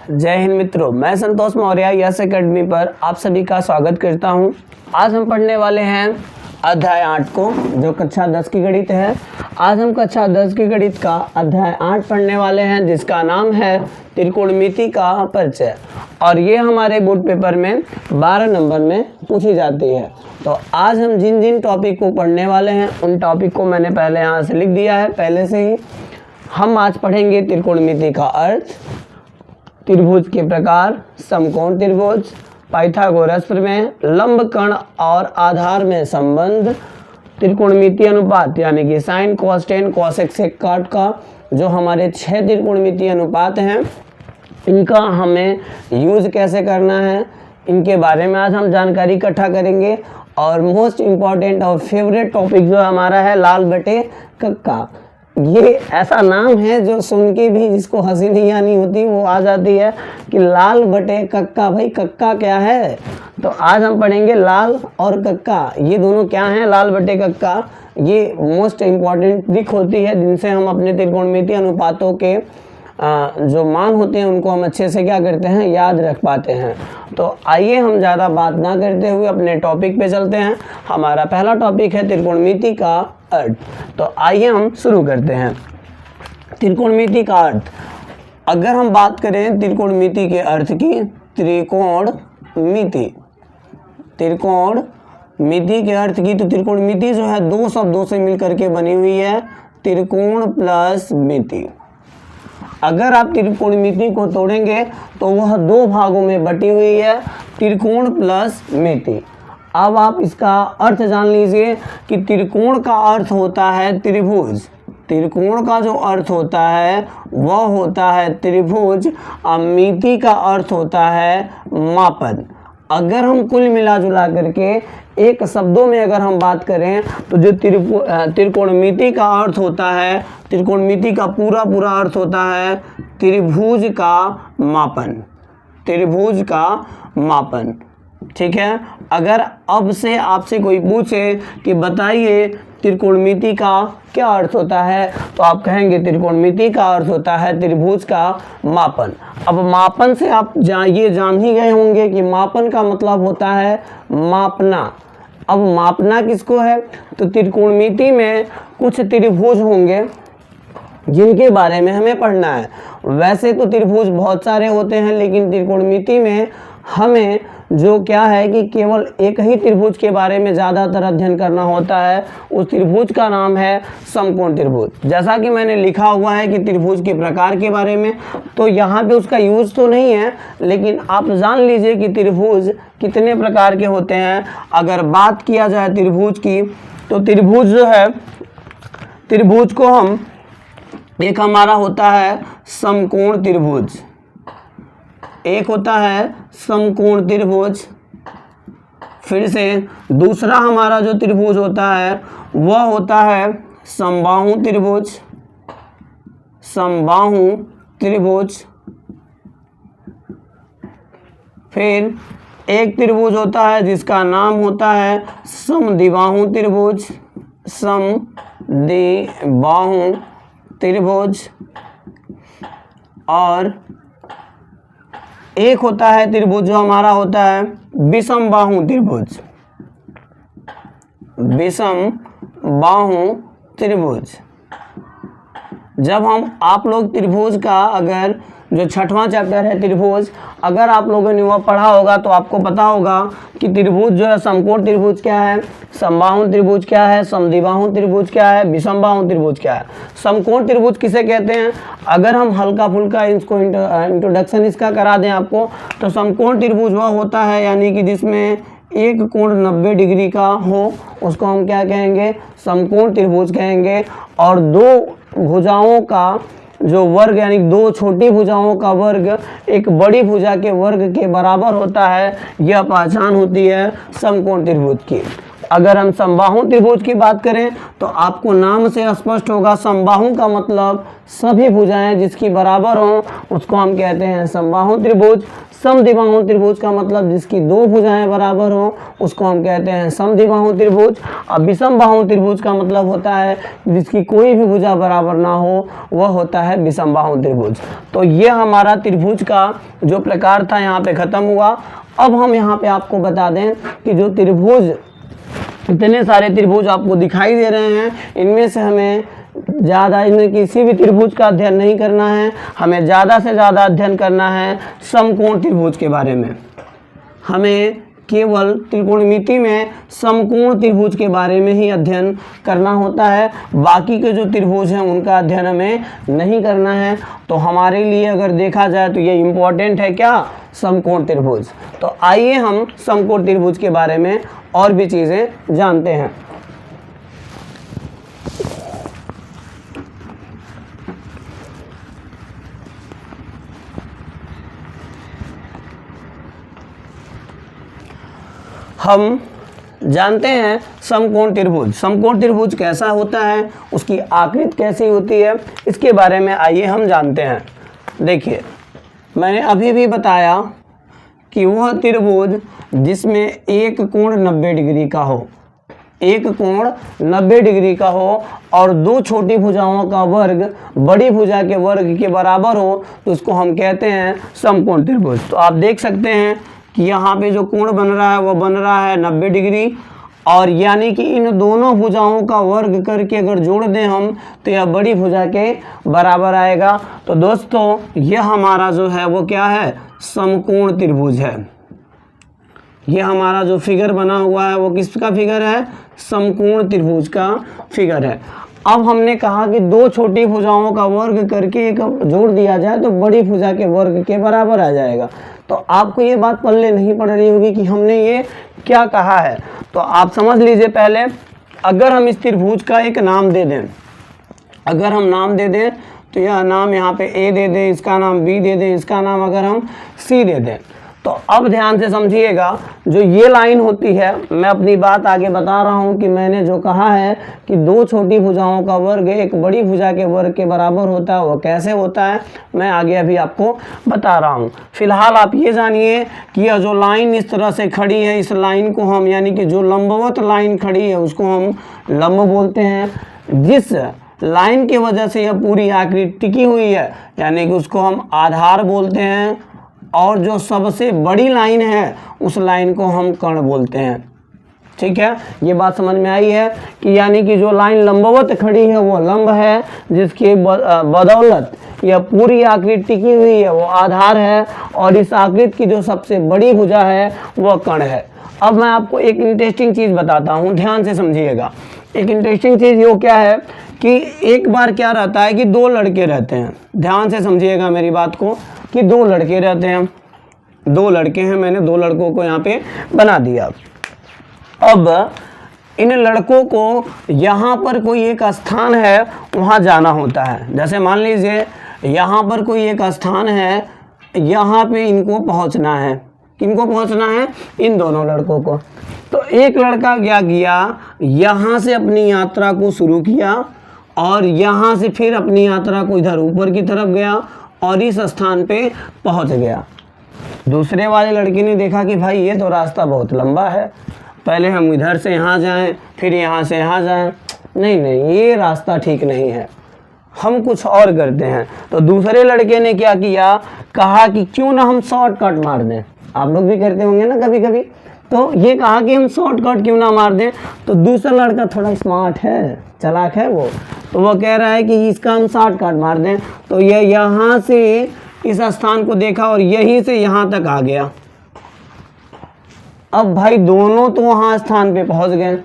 जय हिंद मित्रों, मैं संतोष मौर्य यस एकेडमी पर आप सभी का स्वागत करता हूं। आज हम पढ़ने वाले हैं अध्याय 8 को, जो कक्षा 10 की गणित है। आज हम कक्षा 10 की गणित का अध्याय 8 पढ़ने वाले हैं, जिसका नाम है त्रिकोणमिति का परिचय। और ये हमारे बोर्ड पेपर में 12 नंबर में पूछी जाती है। तो आज हम जिन जिन टॉपिक को पढ़ने वाले हैं उन टॉपिक को मैंने पहले यहाँ से लिख दिया है पहले से ही। हम आज पढ़ेंगे त्रिकोणमिति का अर्थ, त्रिभुज के प्रकार, समकोण त्रिभुज, पाइथागोरस प्रमेय, लंब कर्ण और आधार में संबंध, त्रिकोणमिति अनुपात यानी कि sine cos tan cosec sec cot का जो हमारे 6 त्रिकोणमिति अनुपात हैं, इनका हमें यूज कैसे करना है, इनके बारे में आज हम जानकारी इकट्ठा करेंगे। और मोस्ट इम्पॉर्टेंट और फेवरेट टॉपिक जो हमारा है लाल बटे कक्का। ये ऐसा नाम है जो सुन के भी जिसको हंसी नहीं आनी होती वो आ जाती है कि लाल बटे कक्का। भाई कक्का क्या है? तो आज हम पढ़ेंगे लाल और कक्का, ये दोनों क्या हैं। लाल बटे कक्का ये मोस्ट इम्पॉर्टेंट ट्रिक होती है जिनसे हम अपने त्रिकोणमिति अनुपातों के जो मान होते हैं उनको हम अच्छे से क्या करते हैं, याद रख पाते हैं। तो आइए हम ज़्यादा बात ना करते हुए अपने टॉपिक पे चलते हैं। हमारा पहला टॉपिक है त्रिकोणमिति का अर्थ। तो आइए हम शुरू करते हैं। त्रिकोणमिति का अर्थ, अगर हम बात करें त्रिकोणमिति के अर्थ की, त्रिकोणमिति के अर्थ की, तो त्रिकोणमिति जो है दो शब्दों से मिलकर के बनी हुई है, त्रिकोण प्लस मिति। अगर आप त्रिकोणमिति को तोड़ेंगे तो वह 2 भागों में बटी हुई है, त्रिकोण प्लस मिति। अब आप इसका अर्थ जान लीजिए कि त्रिकोण का अर्थ होता है त्रिभुज, त्रिकोण का जो अर्थ होता है वह होता है त्रिभुज, और मिति का अर्थ होता है मापन। अगर हम कुल मिला जुला करके एक शब्दों में अगर हम बात करें तो जो त्रिकोणमिति का अर्थ होता है, त्रिकोणमिति का पूरा अर्थ होता है त्रिभुज का मापन, त्रिभुज का मापन। ठीक है। अगर अब से आपसे कोई पूछे कि बताइए त्रिकोणमिति का क्या अर्थ होता है, तो आप कहेंगे त्रिकोणमिति का अर्थ होता है त्रिभुज का मापन। अब मापन से आप ये जान ही गए होंगे कि मापन का मतलब होता है मापना। अब मापना किसको है? तो त्रिकोणमिति में कुछ त्रिभुज होंगे जिनके बारे में हमें पढ़ना है। वैसे तो त्रिभुज बहुत सारे होते हैं, लेकिन त्रिकोणमिति में हमें जो क्या है कि केवल एक ही त्रिभुज के बारे में ज़्यादातर अध्ययन करना होता है। उस त्रिभुज का नाम है समकोण त्रिभुज। जैसा कि मैंने लिखा हुआ है कि त्रिभुज के प्रकार के बारे में, तो यहाँ पे उसका यूज़ तो नहीं है, लेकिन आप जान लीजिए कि त्रिभुज कितने प्रकार के होते हैं। अगर बात किया जाए त्रिभुज की, तो त्रिभुज जो है, त्रिभुज को हम एक हमारा होता है समकोण त्रिभुज, एक होता है समकोण त्रिभुज। फिर से दूसरा हमारा जो त्रिभुज होता है वह होता है समबाहु त्रिभुज, समबाहु त्रिभुज। फिर एक त्रिभुज होता है जिसका नाम होता है समद्विबाहु त्रिभुज, समद्विबाहु त्रिभुज। और एक होता है त्रिभुज जो हमारा होता है विषमबाहु त्रिभुज, विषमबाहु त्रिभुज। जब हम आप लोग त्रिभुज का अगर जो 6वां चैप्टर है त्रिभुज, अगर आप लोगों ने वह पढ़ा होगा तो आपको पता होगा कि त्रिभुज जो है समकोण त्रिभुज क्या है, समबाहु त्रिभुज क्या है, समद्विबाहु त्रिभुज क्या है, विषमबाहु त्रिभुज क्या है। समकोण त्रिभुज किसे कहते हैं? अगर हम हल्का फुल्का इसको इंट्रोडक्शन इसका करा दें आपको, तो समकोण त्रिभुज वह होता है यानी कि जिसमें एक कोण 90 डिग्री का हो, उसको हम क्या कहेंगे, समकोण त्रिभुज कहेंगे। और 2 भुजाओं का जो वर्ग यानी 2 छोटी भुजाओं का वर्ग एक बड़ी भुजा के वर्ग के बराबर होता है, यह पहचान होती है समकोण त्रिभुज की। अगर हम समबाहु त्रिभुज की बात करें तो आपको नाम से स्पष्ट होगा, समबाहु का मतलब सभी भुजाएं जिसकी बराबर हों उसको हम कहते हैं समबाहु त्रिभुज। समद्विबाहु त्रिभुज का मतलब जिसकी दो भुजाएं बराबर हों उसको हम कहते हैं समद्विबाहु त्रिभुज। अब विषमबाहु त्रिभुज का मतलब होता है जिसकी कोई भी भुजा बराबर ना हो, वह होता है विषमबाहु त्रिभुज। तो ये हमारा त्रिभुज का जो प्रकार था यहाँ पे खत्म हुआ। अब हम यहाँ पे आपको बता दें कि जो त्रिभुज, इतने सारे त्रिभुज आपको दिखाई दे रहे हैं, इनमें से हमें ज़्यादा, इनमें किसी भी त्रिभुज का अध्ययन नहीं करना है, हमें ज़्यादा से ज़्यादा अध्ययन करना है समकोण त्रिभुज के बारे में। हमें केवल त्रिकोणमिति में समकोण त्रिभुज के बारे में ही अध्ययन करना होता है, बाकी के जो त्रिभुज हैं उनका अध्ययन हमें नहीं करना है। तो हमारे लिए अगर देखा जाए तो ये इम्पोर्टेंट है क्या, समकोण त्रिभुज। तो आइए हम समकोण त्रिभुज के बारे में और भी चीज़ें जानते हैं। हम जानते हैं समकोण त्रिभुज। समकोण त्रिभुज कैसा होता है, उसकी आकृति कैसी होती है, इसके बारे में आइए हम जानते हैं। देखिए, मैंने अभी भी बताया कि वह त्रिभुज जिसमें एक कोण 90 डिग्री का हो, एक कोण 90 डिग्री का हो और दो छोटी भुजाओं का वर्ग बड़ी भुजा के वर्ग के बराबर हो, तो उसको हम कहते हैं समकोण त्रिभुज। तो आप देख सकते हैं कि यहाँ पे जो कोण बन रहा है वो बन रहा है 90 डिग्री, और यानी कि इन दोनों भुजाओं का वर्ग करके अगर जोड़ दें हम तो यह बड़ी भुजा के बराबर आएगा। तो दोस्तों यह हमारा जो है वो क्या है, समकोण त्रिभुज है। यह हमारा जो फिगर बना हुआ है वो किसका फिगर है, समकोण त्रिभुज का फिगर है। अब हमने कहा कि दो छोटी भुजाओं का वर्ग करके एक जोड़ दिया जाए तो बड़ी भुजा के वर्ग के बराबर आ जाएगा। तो आपको ये बात पल्ले नहीं पड़ रही होगी कि हमने ये क्या कहा है, तो आप समझ लीजिए। पहले अगर हम इस त्रिभुज का एक नाम दे दें, अगर हम नाम दे दें तो यह नाम यहाँ पे ए दे दें, इसका नाम बी दे दें, इसका नाम अगर हम सी दे दें, तो अब ध्यान से समझिएगा। जो ये लाइन होती है, मैं अपनी बात आगे बता रहा हूँ कि मैंने जो कहा है कि दो छोटी भुजाओं का वर्ग एक बड़ी भुजा के वर्ग के बराबर होता है, वो कैसे होता है मैं आगे अभी आपको बता रहा हूँ। फिलहाल आप ये जानिए कि यह जो लाइन इस तरह से खड़ी है, इस लाइन को हम, यानी कि जो लंबवत लाइन खड़ी है उसको हम लंब बोलते हैं। जिस लाइन की वजह से यह पूरी आकृति टिकी हुई है, यानी कि उसको हम आधार बोलते हैं। और जो सबसे बड़ी लाइन है उस लाइन को हम कर्ण बोलते हैं। ठीक है, ये बात समझ में आई है कि यानी कि जो लाइन लंबवत खड़ी है वो लंब है, जिसकी बदौलत यह पूरी आकृति टिकी हुई है वो आधार है, और इस आकृति की जो सबसे बड़ी भुजा है वह कर्ण है। अब मैं आपको एक इंटरेस्टिंग चीज़ बताता हूँ, ध्यान से समझिएगा। एक इंटरेस्टिंग चीज़ ये क्या है कि एक बार क्या रहता है कि दो लड़के रहते हैं, ध्यान से समझिएगा मेरी बात को, कि दो लड़के रहते हैं, दो लड़के हैं, मैंने दो लड़कों को यहाँ पे बना दिया। अब इन लड़कों को यहाँ पर कोई एक स्थान है वहाँ जाना होता है। जैसे मान लीजिए यहाँ पर कोई एक स्थान है, यहाँ पे इनको पहुँचना है। किनको पहुँचना है? इन दोनों लड़कों को। तो एक लड़का क्या किया, यहाँ से अपनी यात्रा को शुरू किया और यहाँ से फिर अपनी यात्रा को इधर ऊपर की तरफ गया और इस स्थान पे पहुँच गया। दूसरे वाले लड़के ने देखा कि भाई ये तो रास्ता बहुत लंबा है, पहले हम इधर से यहाँ जाएं फिर यहाँ से यहाँ जाएं, नहीं ये रास्ता ठीक नहीं है, हम कुछ और करते हैं। तो दूसरे लड़के ने क्या किया, कहा कि क्यों ना हम शॉर्टकट मार दें। आप लोग भी करते होंगे ना कभी कभी, तो ये कहा कि हम शॉर्टकट क्यों ना मार दें। तो दूसरा लड़का थोड़ा स्मार्ट है, चालाक है वो, तो वो कह रहा है कि इसका हम शॉर्टकट मार दें। तो ये यहाँ से इस स्थान को देखा और यहीं से यहाँ तक आ गया। अब भाई दोनों तो वहाँ स्थान पे पहुँच गए।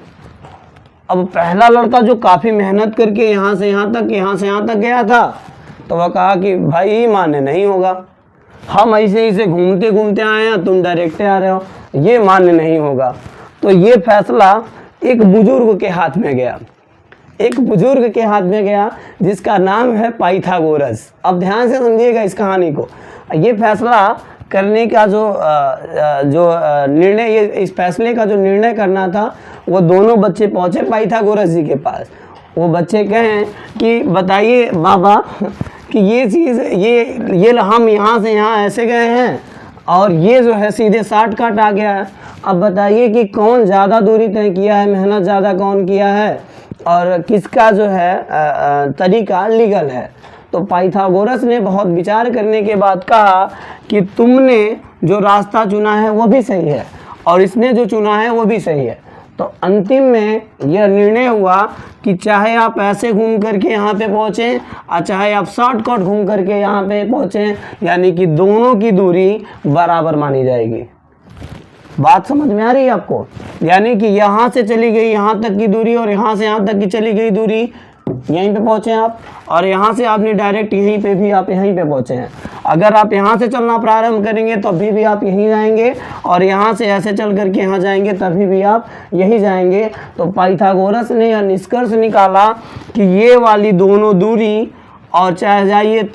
अब पहला लड़का जो काफ़ी मेहनत करके यहाँ से यहाँ तक, यहाँ से यहाँ तक गया था, तो वह कहा कि भाई ये मान्य नहीं होगा, हम ऐसे घूमते घूमते आए हैं, तुम डायरेक्ट आ रहे हो, ये मान्य नहीं होगा। तो ये फैसला एक बुजुर्ग के हाथ में गया, एक बुजुर्ग के हाथ में गया जिसका नाम है पाइथागोरस। अब ध्यान से समझिएगा इस कहानी को। ये फैसला करने का जो निर्णय, ये इस फैसले का जो निर्णय करना था, वो दोनों बच्चे पहुँचे पाइथागोरस जी के पास। वो बच्चे कहें कि बताइए बाबा कि ये चीज़, ये हम यहाँ से यहाँ ऐसे गए हैं और ये जो है सीधे 60 काट आ गया है। अब बताइए कि कौन ज़्यादा दूरी तय किया है, मेहनत ज़्यादा कौन किया है, और किसका जो है तरीका लीगल है। तो पाइथागोरस ने बहुत विचार करने के बाद कहा कि तुमने जो रास्ता चुना है वो भी सही है और इसने जो चुना है वो भी सही है। तो अंतिम में यह निर्णय हुआ कि चाहे आप ऐसे घूम करके यहाँ पे पहुँचें और चाहे आप शॉर्टकट घूम करके यहाँ पे पहुँचें, यानी कि दोनों की दूरी बराबर मानी जाएगी। बात समझ में आ रही है आपको? यानी कि यहाँ से चली गई यहाँ तक की दूरी और यहाँ से यहाँ तक की चली गई दूरी, यहीं पे पहुँचे आप, और यहाँ से आपने डायरेक्ट यहीं पे भी आप यहीं पे पहुँचे हैं। अगर आप यहाँ से चलना प्रारंभ करेंगे तो अभी भी आप यहीं जाएंगे, और यहाँ से ऐसे चल करके यहाँ जाएंगे तभी भी आप यहीं जाएंगे। तो पाइथागोरस ने यह निष्कर्ष निकाला कि ये वाली दोनों दूरी, और चाहे जाइए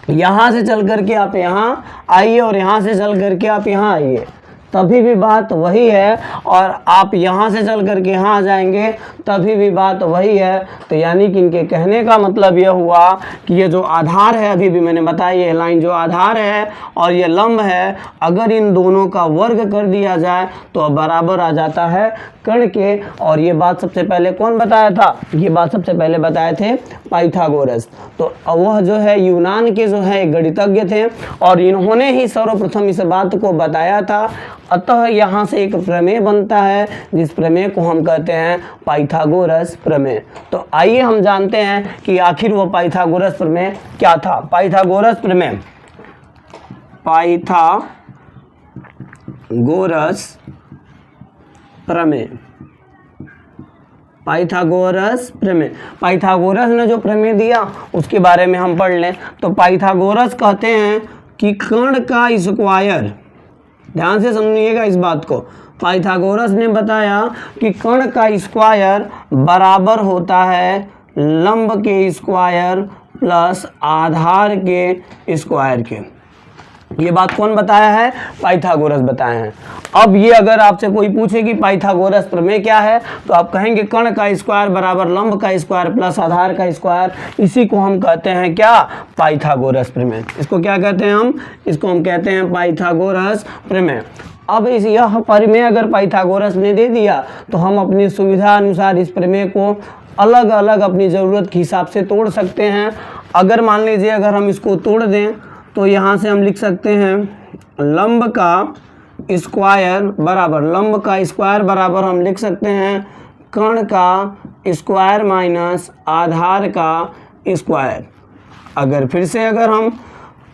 यहाँ से चल करके आप यहाँ आइए और यहाँ से चल करके आप यहाँ आइए, तभी भी बात वही है, और आप यहाँ से चल करके यहाँ आ जाएंगे तभी भी बात वही है। तो यानी कि इनके कहने का मतलब यह हुआ कि ये जो आधार है, अभी भी मैंने बताया, ये लाइन जो आधार है और ये लंब है, अगर इन दोनों का वर्ग कर दिया जाए तो बराबर आ जाता है कण के। और ये बात सबसे पहले कौन बताया था? ये बात सबसे पहले बताए थे पाइथागोरस। तो वह जो है यूनान के जो है गणितज्ञ थे और इन्होंने ही सर्वप्रथम इस बात को बताया था। अतः यहाँ से एक प्रमेय बनता है जिस प्रमेय को हम कहते हैं पाइथागोरस प्रमेय। तो आइए हम जानते हैं कि आखिर वो पाइथागोरस प्रमेय क्या था। पाइथागोरस प्रमेय, पाइथागोरस प्रमेय, पाइथागोरस प्रमेय। पाइथागोरस ने जो प्रमेय दिया उसके बारे में हम पढ़ लें। तो पाइथागोरस कहते हैं कि कण का स्क्वायर, ध्यान से समझिएगा इस बात को, पाइथागोरस ने बताया कि कण का स्क्वायर बराबर होता है लंब के स्क्वायर प्लस आधार के स्क्वायर के। ये बात कौन बताया है? पाइथागोरस बताए हैं। अब ये अगर आपसे कोई पूछे कि पाइथागोरस प्रमेय क्या है, तो आप कहेंगे कण का स्क्वायर बराबर लंब का स्क्वायर प्लस आधार का स्क्वायर। इसी को हम कहते हैं क्या? पाइथागोरस प्रमेय। इसको क्या कहते हैं हम? इसको हम कहते हैं पाइथागोरस प्रमेय। अब यह प्रमेय अगर पाइथागोरस ने दे दिया तो हम अपनी सुविधा अनुसार इस प्रमेय को अलग अलग अपनी ज़रूरत के हिसाब से तोड़ सकते हैं। अगर मान लीजिए अगर हम इसको तोड़ दें तो यहाँ से हम लिख सकते हैं लंब का स्क्वायर बराबर, लंब का स्क्वायर बराबर हम लिख सकते हैं कण का स्क्वायर माइनस आधार का स्क्वायर। अगर फिर से अगर हम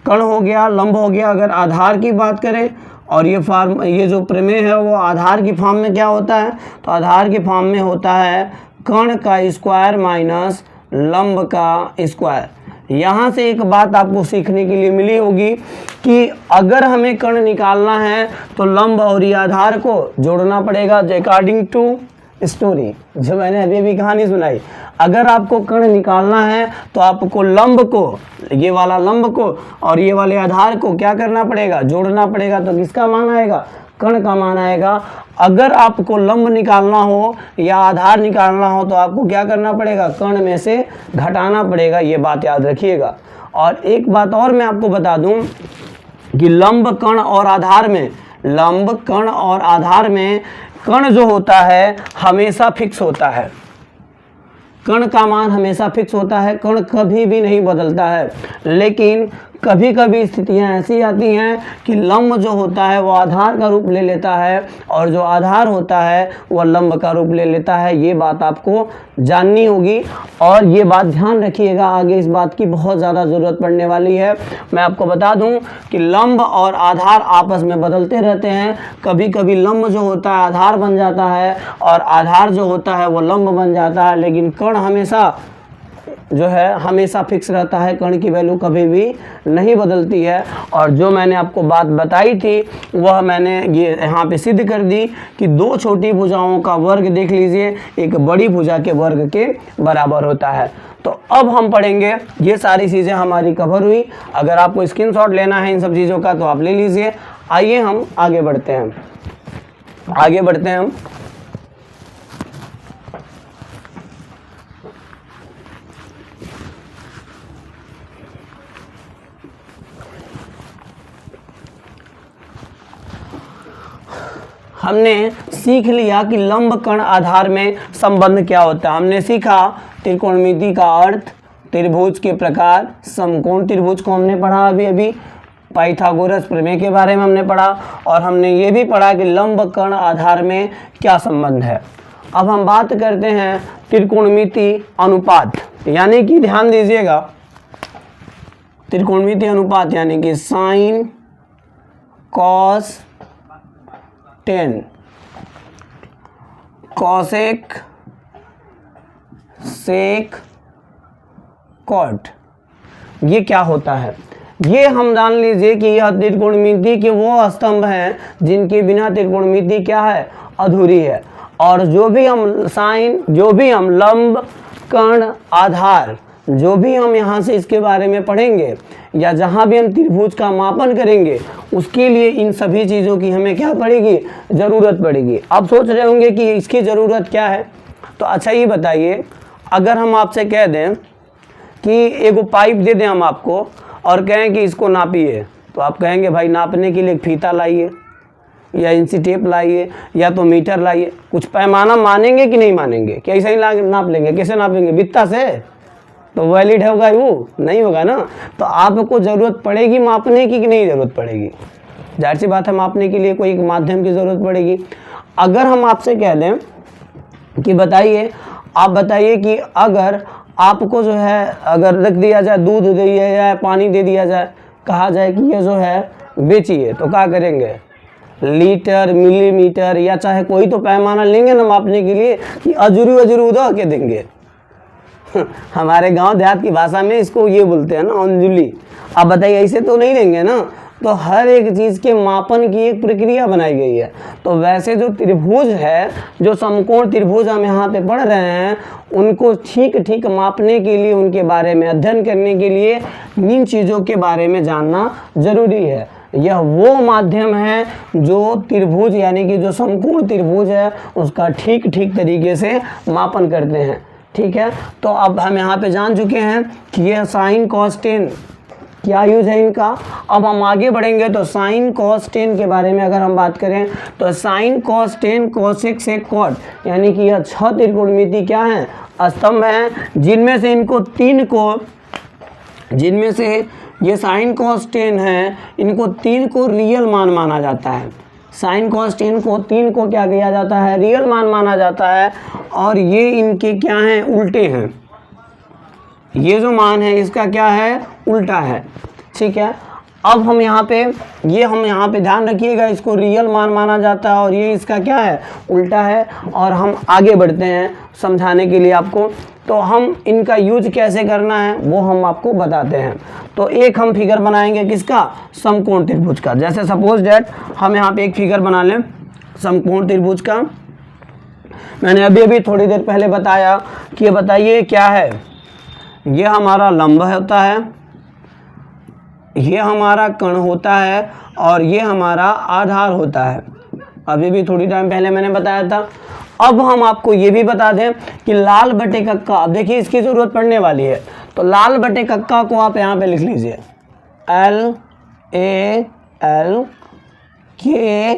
कण हो गया, लंब हो गया, अगर आधार की बात करें और ये जो प्रमेय है वो आधार की फॉर्म में क्या होता है? तो आधार की फॉर्म में होता है कण का स्क्वायर माइनस लंब का स्क्वायर। यहाँ से एक बात आपको सीखने के लिए मिली होगी कि अगर हमें कण निकालना है तो लंब और ये आधार को जोड़ना पड़ेगा। अकॉर्डिंग टू स्टोरी जो मैंने अभी कहानी सुनाई, अगर आपको कण निकालना है तो आपको लंब को, ये वाला लंब को और ये वाले आधार को क्या करना पड़ेगा? जोड़ना पड़ेगा। तो किसका मान आएगा? कण का मान आएगा। अगर आपको लंब निकालना हो या आधार निकालना हो तो आपको क्या करना पड़ेगा? कण में से घटाना पड़ेगा। ये बात याद रखिएगा। और एक बात और मैं आपको बता दूं कि लंब कण और आधार में, लंब कण और आधार में कण जो होता है हमेशा फिक्स होता है। कण का मान हमेशा फिक्स होता है, कण कभी भी नहीं बदलता है। लेकिन कभी कभी स्थितियां ऐसी आती हैं कि लंब जो होता है वो आधार का रूप ले लेता है और जो आधार होता है वह लंब का रूप ले लेता है। ये बात आपको जाननी होगी और ये बात ध्यान रखिएगा, आगे इस बात की बहुत ज़्यादा ज़रूरत पड़ने वाली है। मैं आपको बता दूं कि लंब और आधार आपस में बदलते रहते हैं। कभी कभी लंब जो होता है आधार बन जाता है और आधार जो होता है वो लंब बन जाता है, लेकिन कण हमेशा जो है हमेशा फिक्स रहता है, कर्ण की वैल्यू कभी भी नहीं बदलती है। और जो मैंने आपको बात बताई थी वह मैंने ये यहाँ पे सिद्ध कर दी कि दो छोटी भुजाओं का वर्ग देख लीजिए एक बड़ी भुजा के वर्ग के बराबर होता है। तो अब हम पढ़ेंगे, ये सारी चीज़ें हमारी कवर हुई। अगर आपको स्क्रीनशॉट लेना है इन सब चीज़ों का तो आप ले लीजिए। आइए हम आगे बढ़ते हैं, आगे बढ़ते हैं हम। हमने सीख लिया कि लंब कर्ण आधार में संबंध क्या होता है। हमने सीखा त्रिकोणमिति का अर्थ, त्रिभुज के प्रकार, समकोण त्रिभुज को हमने पढ़ा अभी पाइथागोरस प्रमेय के बारे में हमने पढ़ा, और हमने ये भी पढ़ा कि लंब कर्ण आधार में क्या संबंध है। अब हम बात करते हैं त्रिकोणमिति अनुपात, यानी कि ध्यान दीजिएगा त्रिकोणमिति अनुपात यानी कि sine cos tan cosec sec cot, ये क्या होता है? ये हम जान लीजिए कि यह त्रिकोणमिति के वो स्तंभ हैं जिनके बिना त्रिकोणमिति क्या है, अधूरी है। और जो भी हम साइन, जो भी हम लंब कर्ण आधार, जो भी हम यहाँ से इसके बारे में पढ़ेंगे या जहाँ भी हम त्रिभुज का मापन करेंगे उसके लिए इन सभी चीज़ों की हमें क्या पड़ेगी, ज़रूरत पड़ेगी। अब सोच रहे होंगे कि इसकी ज़रूरत क्या है, तो अच्छा ये बताइए, अगर हम आपसे कह दें कि एगो पाइप दे दें हम आपको और कहें कि इसको नापिए, तो आप कहेंगे भाई नापने के लिए एक फीता लाइए या इंची टेप लाइए या तो मीटर लाइए। कुछ पैमाना मानेंगे कि नहीं मानेंगे? क्या ऐसे ही नाप लेंगे? कैसे नापेंगे? बित्ता से? तो वैलिड होगा वो? नहीं होगा ना। तो आपको ज़रूरत पड़ेगी मापने की कि नहीं ज़रूरत पड़ेगी? जाहिर सी बात है मापने के लिए कोई एक माध्यम की ज़रूरत पड़ेगी। अगर हम आपसे कह दें कि बताइए, आप बताइए कि अगर आपको जो है अगर रख दिया जाए, दूध दे दिया जाए, पानी दे दिया जाए, कहा जाए कि ये जो है बेचिए, तो क्या करेंगे? लीटर, मिलीमीटर या चाहे कोई तो पैमाना लेंगे ना मापने के लिए कि अजूरी उधर के देंगे। हमारे गांव देहात की भाषा में इसको ये बोलते हैं ना, अंजुली। अब बताइए ऐसे तो नहीं देंगे ना। तो हर एक चीज़ के मापन की एक प्रक्रिया बनाई गई है। तो वैसे जो त्रिभुज है, जो समकोण त्रिभुज हम यहाँ पे पढ़ रहे हैं, उनको ठीक ठीक मापने के लिए, उनके बारे में अध्ययन करने के लिए इन चीज़ों के बारे में जानना जरूरी है। यह वो माध्यम है जो त्रिभुज यानी कि जो समकोण त्रिभुज है उसका ठीक ठीक तरीके से मापन करते हैं। ठीक है, तो अब हम यहाँ पे जान चुके हैं कि यह साइन कॉस टेन क्या यूज है इनका। अब हम आगे बढ़ेंगे तो साइन कॉस टेन के बारे में अगर हम बात करें तो sine cos tan cosec sec cot, यानी कि यह 6 त्रिकोणमिति क्या है, स्तंभ हैं, जिनमें से इनको 3 को, जिनमें से ये साइन कॉस टेन है, इनको 3 को रियल मान माना जाता है। साइन कॉस टेन को 3 को क्या किया जाता है, रियल मान माना जाता है। और ये इनके क्या हैं, उल्टे हैं। ये जो मान है इसका क्या है, उल्टा है। ठीक है, अब हम यहाँ पे ध्यान रखिएगा, इसको रियल मान माना जाता है और ये इसका क्या है, उल्टा है। और हम आगे बढ़ते हैं समझाने के लिए आपको। तो हम इनका यूज कैसे करना है वो हम आपको बताते हैं। तो एक हम फिगर बनाएंगे किसका, समकोण त्रिभुज का। जैसे सपोज डैट हम यहाँ पे एक फिगर बना लें समकोण त्रिभुज का। मैंने अभी थोड़ी देर पहले बताया कि ये बताइए क्या है, ये हमारा लंब होता है, ये हमारा कर्ण होता है और ये हमारा आधार होता है। अभी भी थोड़ी टाइम पहले मैंने बताया था। अब हम आपको ये भी बता दें कि लाल बटे कक्का, अब देखिए इसकी ज़रूरत पड़ने वाली है। तो लाल बटे कक्का को आप यहाँ पे लिख लीजिए, LAL KA,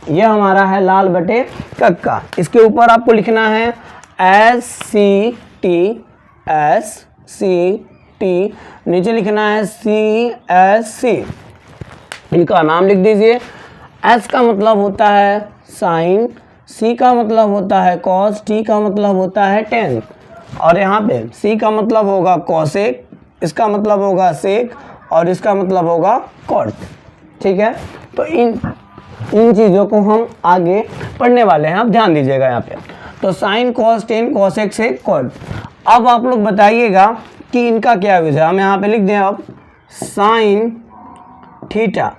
ये हमारा है लाल बटे कक्का। इसके ऊपर आपको लिखना है SCT, नीचे लिखना है CSC, इनका नाम लिख दीजिए। S का मतलब होता है साइन, C का मतलब होता है कॉस, T का मतलब होता है टेन, और यहाँ पे C का मतलब होगा कॉसेक, इसका मतलब होगा सेक और इसका मतलब होगा कॉट। ठीक है, तो इन चीज़ों को हम आगे पढ़ने वाले हैं, आप ध्यान दीजिएगा यहाँ पे। तो साइन कॉस टेन कॉसेक से कॉट। अब आप लोग बताइएगा कि इनका क्या यूज है। हम यहाँ पे लिख दें अब साइन थीटा।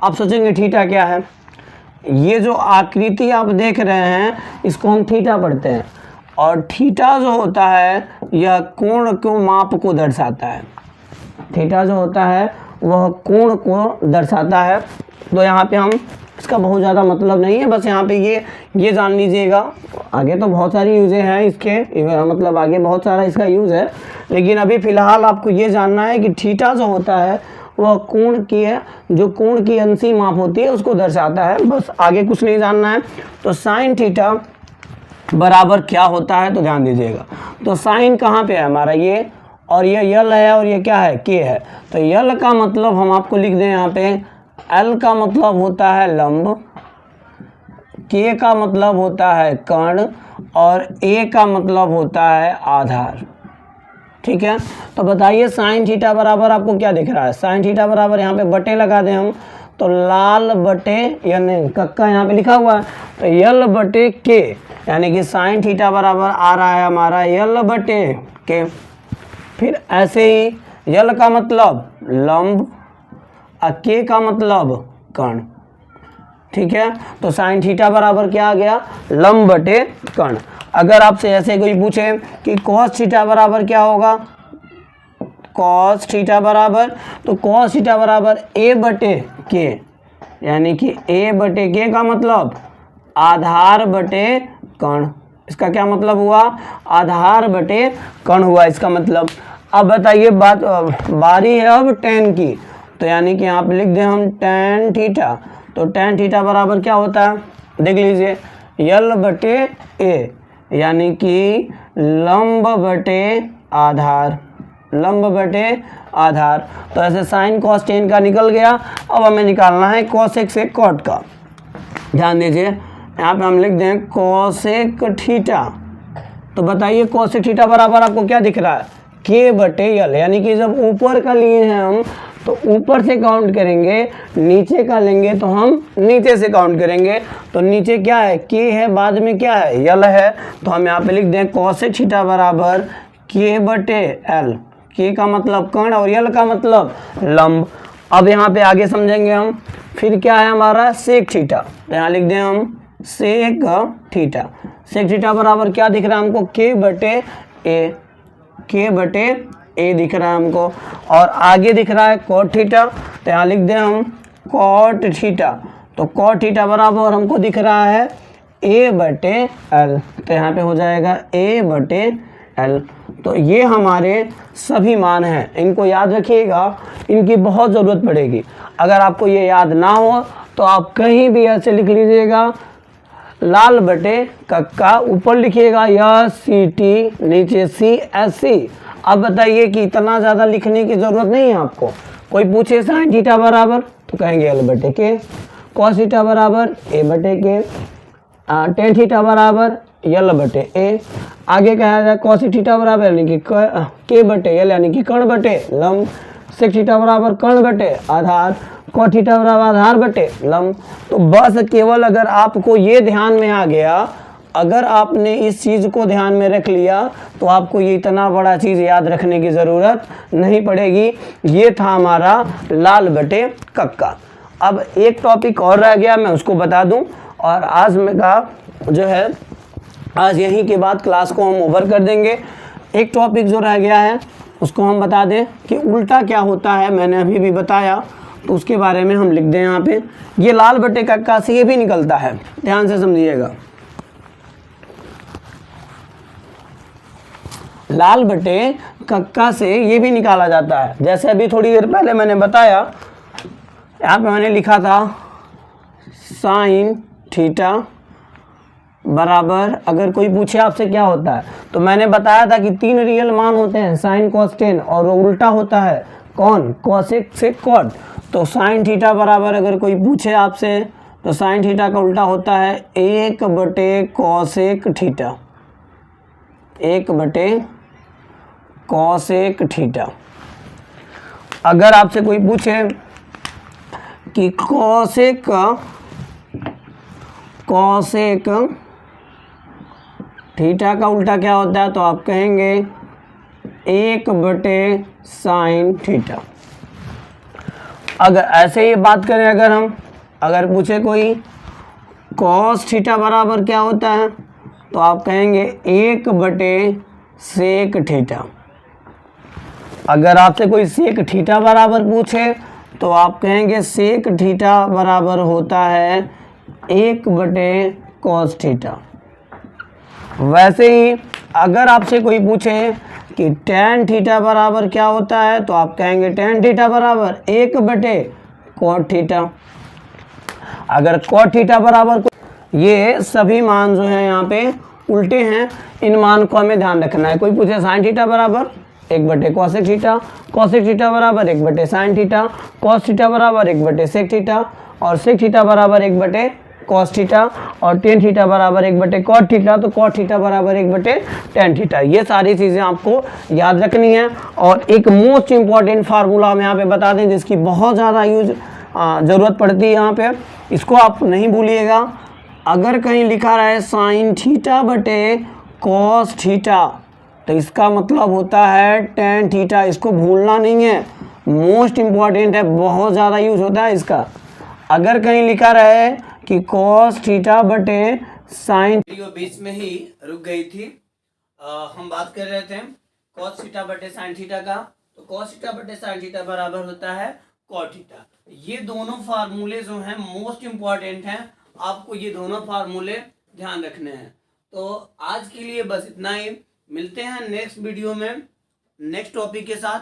आप सोचेंगे थीटा क्या है, ये जो आकृति आप देख रहे हैं इसको हम थीटा पढ़ते हैं, और थीटा जो होता है यह कोण को माप को दर्शाता है। थीटा जो होता है वह कोण को दर्शाता है। तो यहाँ पे हम इसका बहुत ज़्यादा मतलब नहीं है, बस यहाँ पे ये जान लीजिएगा। आगे तो बहुत सारी यूज़ें हैं इसके, मतलब आगे बहुत सारा इसका यूज़ है, लेकिन अभी फ़िलहाल आपको ये जानना है कि थीटा जो होता है वह कोण की है, जो कोण की अंशी माप होती है उसको दर्शाता है, बस आगे कुछ नहीं जानना है। तो साइन थीटा बराबर क्या होता है तो ध्यान दीजिएगा। तो साइन कहाँ पे है हमारा ये, और ये यल है और ये क्या है के है। तो यल का मतलब हम आपको लिख दें यहाँ पे, एल का मतलब होता है लंब, के का मतलब होता है कर्ण, और ए का मतलब होता है आधार। ठीक है, तो बताइए साइन थीटा बराबर आपको क्या दिख रहा है। साइन थीटा बराबर यहाँ पे बटे लगा दें हम, तो लाल बटे यानी कक्का यहाँ पे लिखा हुआ है, तो यल बटे के, यानी कि साइन थीटा बराबर आ रहा है हमारा यल बटे के। फिर ऐसे ही यल का मतलब लंब और के का मतलब कर्ण। ठीक है, तो साइन थीटा बराबर क्या आ गया, लंब बटे कर्ण। अगर आपसे ऐसे कोई पूछे कि कॉस थीटा बराबर क्या होगा, कॉस थीटा बराबर, तो कॉस थीटा बराबर ए बटे के, यानी कि ए बटे के का मतलब आधार बटे कर्ण। इसका क्या मतलब हुआ, आधार बटे कर्ण हुआ इसका मतलब। अब बताइए बारी है अब टेन की, तो यानी कि यहाँ पे लिख दें हम टेन थीटा। तो टेन थीटा बराबर क्या होता है, देख लीजिए, यल बटे ए, यानी कि लंब बटे आधार, लंब बटे आधार। तो ऐसे साइन कॉस टेन का निकल गया। अब हमें निकालना है कॉसेक से कॉट का। ध्यान दीजिए, यहाँ पे हम लिख दें कॉसेक थीटा। तो बताइए कॉसेक थीटा बराबर आपको क्या दिख रहा है, के बटे यल, यानी कि जब ऊपर का लिए हैं हम तो ऊपर से काउंट करेंगे, नीचे का लेंगे तो हम नीचे से काउंट करेंगे। तो नीचे क्या है, के है, बाद में क्या है, यल है। तो हम यहाँ पे लिख दें कॉसेक थीटा बराबर के बटे एल, के का मतलब कर्ण और यल का मतलब लंब। अब यहाँ पे आगे समझेंगे हम। फिर क्या है हमारा सेक थीटा, तो यहाँ लिख दें हम सेक थीटा। सेक थीटा बराबर क्या दिख रहा है हमको, के बटे ए, के बटे ए दिख रहा है हमको। और आगे दिख रहा है कॉट थीटा, तो यहाँ लिख दें हम कॉट थीटा। तो कॉट थीटा बराबर हमको दिख रहा है ए बटे एल, तो यहाँ पे हो जाएगा ए बटे एल। तो ये हमारे सभी मान हैं, इनको याद रखिएगा, इनकी बहुत ज़रूरत पड़ेगी। अगर आपको ये याद ना हो तो आप कहीं भी ऐसे लिख लीजिएगा, लाल बटे कक्का, ऊपर लिखिएगा या सी टी, नीचे सी एस सी। अब बताइए कि इतना ज़्यादा लिखने की ज़रूरत नहीं है आपको। कोई पूछे साइन थीटा बराबर तो कहेंगे एल बटे के, कॉस थीटा बराबर ए बटे के, टेन थीटा बराबर यल बटे ए। आगे कहा जाए कॉस थीटा बराबर यानी कि के बटे यल, यानी कि कर्ण बटे लंब, सेक थीटा बराबर कर्ण बटे आधार, कॉट थीटा बराबर आधार बटे लंब। तो बस केवल अगर आपको ये ध्यान में आ गया, अगर आपने इस चीज़ को ध्यान में रख लिया तो आपको ये इतना बड़ा चीज़ याद रखने की ज़रूरत नहीं पड़ेगी। ये था हमारा लाल बटे कक्का। अब एक टॉपिक और रह गया, मैं उसको बता दूं, और आज में का जो है, आज यहीं के बाद क्लास को हम ओवर कर देंगे। एक टॉपिक जो रह गया है उसको हम बता दें कि उल्टा क्या होता है, मैंने अभी भी बताया, तो उसके बारे में हम लिख दें यहाँ पे। ये लाल बटे कक्का से ये भी निकलता है, ध्यान से समझिएगा। लाल बटे कक्का से ये भी निकाला जाता है। जैसे अभी थोड़ी देर पहले मैंने बताया, यहाँ पे मैंने लिखा था साइन थीटा बराबर, अगर कोई पूछे आपसे क्या होता है, तो मैंने बताया था कि 3 रियल मान होते हैं, साइन कॉस टेन, और वो उल्टा होता है कौन, कॉसेक से कॉट। तो साइन थीटा बराबर अगर कोई पूछे आपसे, तो साइन थीटा का उल्टा होता है 1 बटे कॉसेक थीटा, 1 बटे कॉसेक थीटा। अगर आपसे कोई पूछे कि कॉसेक थीटा का उल्टा क्या होता है, तो आप कहेंगे 1/sin थीटा। अगर ऐसे ही बात करें, अगर पूछे कोई cos थीटा बराबर क्या होता है, तो आप कहेंगे 1/sec थीटा। अगर आपसे कोई सेक थीटा बराबर पूछे तो आप कहेंगे सेक थीटा बराबर होता है 1/cos थीटा। वैसे ही अगर आपसे कोई पूछे कि tan थीटा बराबर क्या होता है, तो आप कहेंगे tan थीटा बराबर 1/cot थीटा। अगर cot थीटा बराबर, ये सभी मान जो है यहाँ पे उल्टे हैं, इन मान को हमें ध्यान रखना है। कोई पूछे sin थीटा बराबर 1/cosec थीटा, cosec थीटा बराबर 1/sin थीटा, cos थीटा बराबर 1/sec थीटा, और sec थीटा बराबर 1/cos थीटा, और tan थीटा बराबर 1/cot थीटा, तो cot थीटा बराबर 1/tan थीटा। ये सारी चीज़ें आपको याद रखनी है। और एक मोस्ट इम्पॉर्टेंट फार्मूला हम यहाँ पे बता दें जिसकी बहुत ज़्यादा ज़रूरत पड़ती है यहाँ पे, इसको आप नहीं भूलिएगा। अगर कहीं लिखा रहे sin थीटा बटे cos थीटा, तो इसका मतलब होता है tan थीटा। इसको भूलना नहीं है, मोस्ट इम्पॉर्टेंट है, बहुत ज़्यादा यूज होता है इसका। अगर कहीं लिखा रहे कि cos थीटा बटे sin, वीडियो बीच में ही रुक गई थी। हम बात कर रहे थे cos थीटा बटे sin थीटा का, तो cos थीटा बटे sin थीटा बराबर होता है cot थीटा। ये दोनों फार्मूले जो हैं मोस्ट इम्पॉर्टेंट हैं, आपको ये दोनों फार्मूले ध्यान रखने हैं। तो आज के लिए बस इतना ही, मिलते हैं नेक्स्ट वीडियो में नेक्स्ट टॉपिक के साथ।